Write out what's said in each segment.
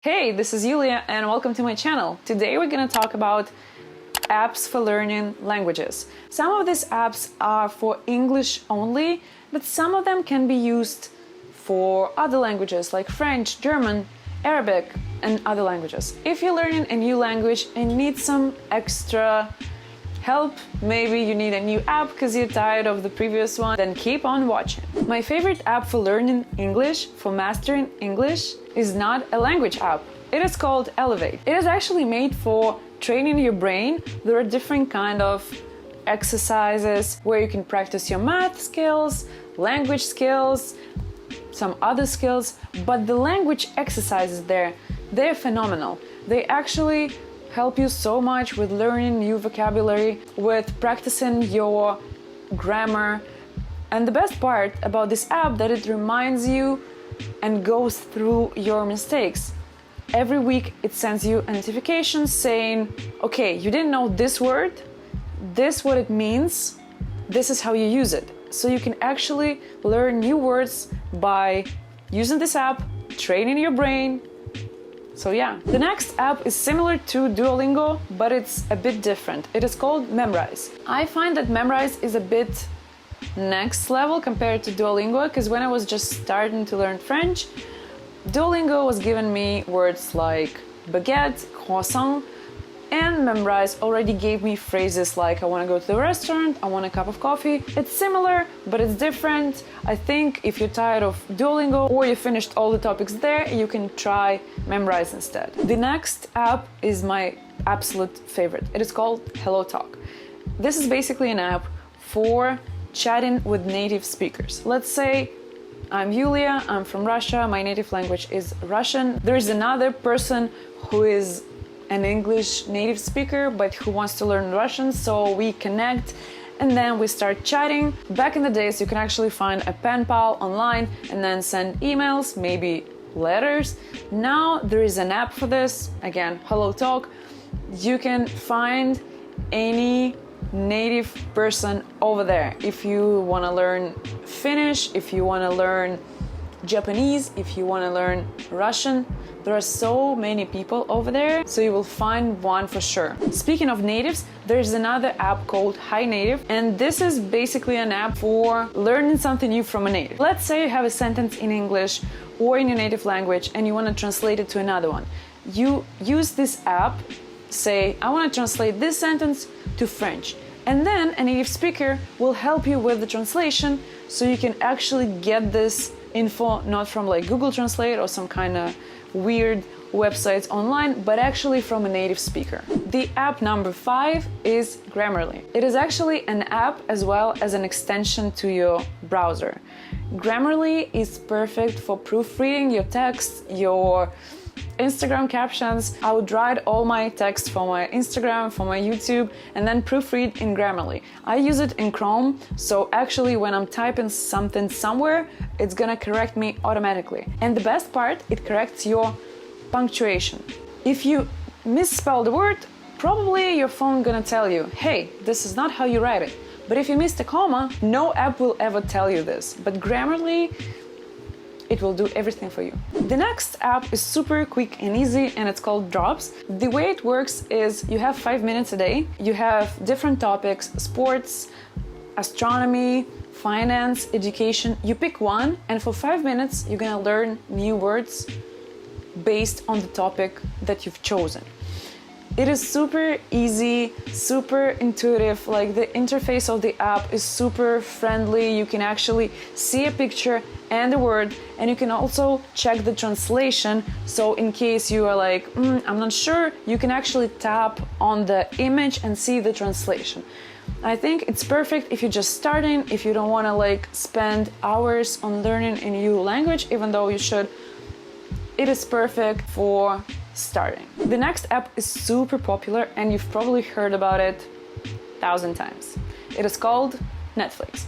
Hey, this is Yulia and welcome to my channel. Today we're going to talk about apps for learning languages. Some of these apps are for English only, but some of them can be used for other languages like French, German, Arabic, and other languages. If you're learning a new language and need some extra help, maybe you need a new app because you're tired of the previous one, then keep on watching. My favorite app for learning English, for mastering English, is not a language app. It is called Elevate. It is actually made for training your brain. There are different kind of exercises where you can practice your math skills, language skills, some other skills, but the language exercises there, they're phenomenal. They actually help you so much with learning new vocabulary, with practicing your grammar. And the best part about this app that it reminds you and goes through your mistakes. Every week it sends you a notification saying, okay, you didn't know this word, this what it means, this is how you use it. So you can actually learn new words by using this app, training your brain. So yeah, the next app is similar to Duolingo, but it's a bit different. It is called Memrise. I find that Memrise is a bit next level compared to Duolingo, because when I was just starting to learn French, Duolingo was giving me words like baguette, croissant, and Memrise already gave me phrases like I want to go to the restaurant, I want a cup of coffee. It's similar, but it's different. I think if you're tired of Duolingo or you finished all the topics there, you can try Memrise instead. The next app is my absolute favorite. It is called HelloTalk. This is basically an app for chatting with native speakers. Let's say I'm Yulia, I'm from Russia, my native language is Russian. There is another person who is an English native speaker but who wants to learn Russian, so we connect and then we start chatting. Back in the days you can actually find a pen pal online and then send emails, maybe letters. Now there is an app for this, again, HelloTalk. You can find any native person over there. If you want to learn Finnish, if you want to learn Japanese, if you want to learn Russian, there are so many people over there, so you will find one for sure. Speaking of natives, there's another app called Hinative, and this is basically an app for learning something new from a native. Let's say you have a sentence in English or in your native language and you want to translate it to another one. You use this app, say, I want to translate this sentence to French. And then a native speaker will help you with the translation, so you can actually get this info not from like Google Translate or some kind of weird websites online, but actually from a native speaker. The app number 5 is Grammarly. It is actually an app as well as an extension to your browser. Grammarly is perfect for proofreading your text, your Instagram captions. I would write all my text for my Instagram, for my YouTube, and then proofread in Grammarly. I use it in Chrome, so actually when I'm typing something somewhere, it's gonna correct me automatically. And the best part, it corrects your punctuation. If you misspell the word, probably your phone gonna tell you, hey, this is not how you write it. But if you missed a comma, no app will ever tell you this. But Grammarly, it will do everything for you. The next app is super quick and easy, and it's called Drops. The way it works is you have 5 minutes a day. You have different topics: sports, astronomy, finance, education. You pick one, and for 5 minutes, you're gonna learn new words based on the topic that you've chosen. It is super easy, super intuitive, like the interface of the app is super friendly. You can actually see a picture and a word, and you can also check the translation. So in case you are like, I'm not sure, you can actually tap on the image and see the translation. I think it's perfect if you're just starting, if you don't want to like spend hours on learning a new language, even though you should. It is perfect for starting. The next app is super popular and you've probably heard about it 1,000 times. It is called Netflix.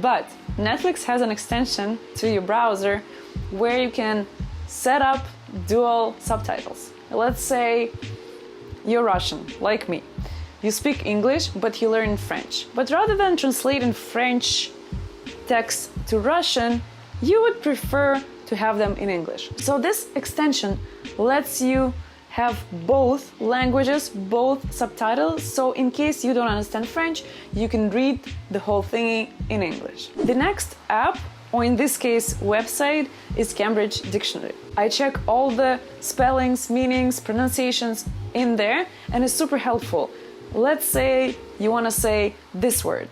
But Netflix has an extension to your browser where you can set up dual subtitles. Let's say you're Russian, like me. You speak English, but you learn French. But rather than translating French text to Russian, you would prefer to have them in English. So this extension lets you have both languages, both subtitles, so in case you don't understand French, you can read the whole thingy in English. The next app, or in this case website, is Cambridge Dictionary. I check all the spellings, meanings, pronunciations in there, and it's super helpful. Let's say you want to say this word.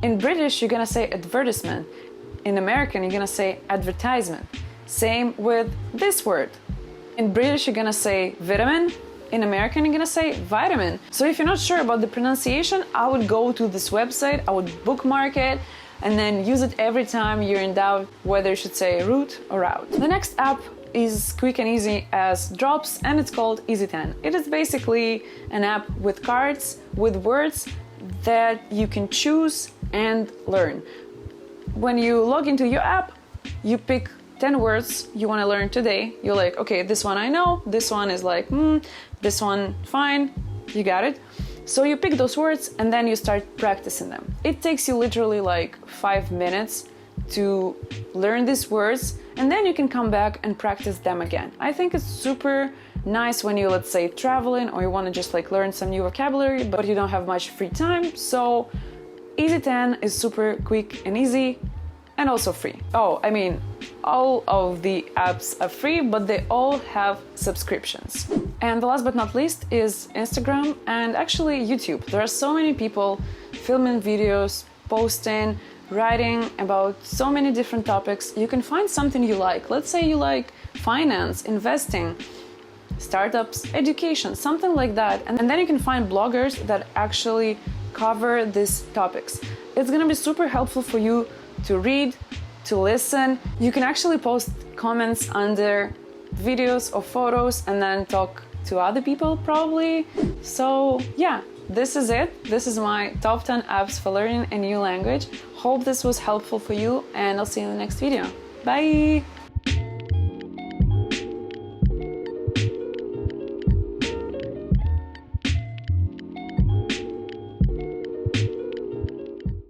In British, you're gonna say advertisement. In American, you're gonna say advertisement. Same with this word. In British, you're gonna say vitamin. In American, you're gonna say vitamin. So if you're not sure about the pronunciation, I would go to this website, I would bookmark it, and then use it every time you're in doubt whether you should say route or route. The next app is quick and easy as drops, and it's called Easy10. It is basically an app with cards, with words that you can choose and learn. When you log into your app, you pick 10 words you want to learn today. You're like, okay, this one I know, this one is like, this one fine, you got it. So you pick those words and then you start practicing them. It takes you literally like 5 minutes to learn these words, and then you can come back and practice them again. I think it's super nice when you, let's say, traveling or you want to just like learn some new vocabulary, but you don't have much free time. So Easy10 is super quick and easy, and also free. Oh, I mean, all of the apps are free, but they all have subscriptions. And the last but not least is Instagram and actually YouTube. There are so many people filming videos, posting, writing about so many different topics. You can find something you like. Let's say you like finance, investing, startups, education, something like that. And then you can find bloggers that actually cover these topics. It's gonna be super helpful for you to read, to listen. You can actually post comments under videos or photos and then talk to other people probably. So yeah, this is it. This is my top 10 apps for learning a new language. Hope this was helpful for you, and I'll see you in the next video. Bye!